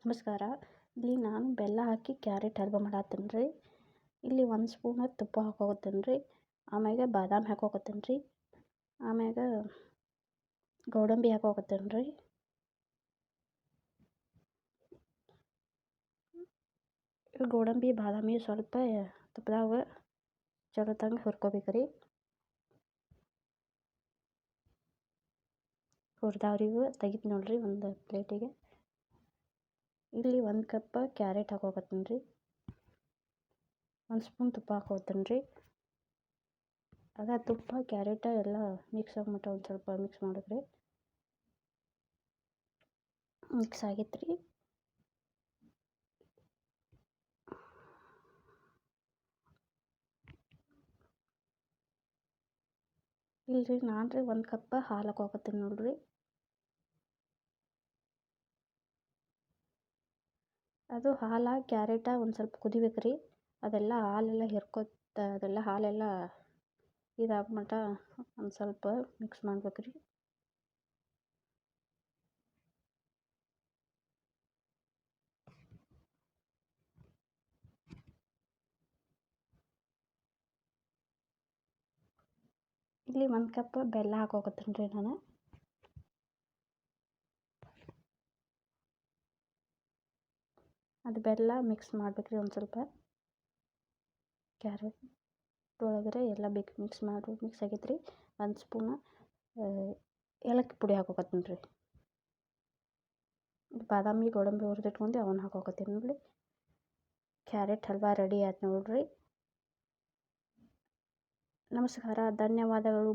ನಮಸ್ಕಾರ. ಇಲ್ಲಿ ನಾನು ಬೆಲ್ಲ ಹಾಕಿ ಕ್ಯಾರೆಟ್ ಹಲ್ವಾ ಮಾಡತ್ತೀನಿ ರೀ. ಇಲ್ಲಿ 1 ಸ್ಪೂನ್ ತುಪ್ಪ ಹಾಕೋತೀನಿ ರೀ. ಆಮ್ಯಾಗ ಬಾದಾಮಿ ಹಾಕೋತೀನಿ ರೀ. ಆಮ್ಯಾಗ ಗೋಡಂಬಿ ಹಾಕೋತೀನಿ ರೀ. ಗೋಡಂಬಿ ಬಾದಾಮಿ ಸ್ವಲ್ಪ ತುಪ್ಪದಾಗ ಚಲೋ ತಂಗ ಹುರ್ಕೋಬೇಕು ರೀ. ಹುರಿದವ್ರಿ ತೆಗಿತು ನೋಡ್ರಿ ಒಂದು ಪ್ಲೇಟಿಗೆ. ಇಲ್ಲಿ 1 ಕಪ್ ಕ್ಯಾರೆಟ್ ಹಾಕೋತೀನಿ ರೀ. 1 ಸ್ಪೂನ್ ತುಪ್ಪ ಹಾಕೋತೀನಿ ರೀ. ಅದ ತುಪ್ಪ ಕ್ಯಾರೆಟ್ ಎಲ್ಲ ಮಿಕ್ಸ್ ಆಗ್ಮಟ ಒಂದು ಸ್ವಲ್ಪ ಮಿಕ್ಸ್ ಮಾಡಿದ್ರಿ. ಮಿಕ್ಸ್ ಆಗಿತ್ತು ರೀ. ಇಲ್ರಿ ನಾನು ರೀ 1 ಕಪ್ ಹಾಲು ಹಾಕೋತೀನಿ ನೋಡ್ರಿ. ಅದು ಹಾಲು ಕ್ಯಾರೆಟ ಒಂದು ಸ್ವಲ್ಪ ಕುದಿಬೇಕು ರೀ. ಅದೆಲ್ಲ ಹಾಲೆಲ್ಲ ಅದೆಲ್ಲ ಹಾಲೆಲ್ಲ ಇದಾಗ್ಮಟ ಒಂದು ಸ್ವಲ್ಪ ಮಿಕ್ಸ್ ಮಾಡ್ಬೇಕು ರೀ. ಇಲ್ಲಿ 1 ಕಪ್ ಬೆಲ್ಲ ಹಾಕೋತೀನಿ ರೀ ನಾನು. ಅದು ಬೆಲ್ಲ ಮಿಕ್ಸ್ ಮಾಡ್ಬೇಕ್ರಿ ಒಂದು ಸ್ವಲ್ಪ. ಕ್ಯಾರೆಟ್ ಒಳಗಡೆ ಎಲ್ಲ ಮಿಕ್ಸ್ ಆಗೈತೆ ರೀ. 1 ಸ್ಪೂನ್ ಏಲಕ್ಕಿ ಪುಡಿ ಹಾಕೋತೀನಿ ರೀ. ಬಾದಾಮಿ ಗೋಡಂಬಿ ಹುರಿದಿಟ್ಕೊಂಡು ಅವನ್ನ ಹಾಕೋತೀನಿ ನೋಡ್ರಿ. ಕ್ಯಾರೆಟ್ ಹಲ್ವಾ ರೆಡಿ ಆಯ್ತು ನೋಡ್ರಿ. ನಮಸ್ಕಾರ, ಧನ್ಯವಾದಗಳು.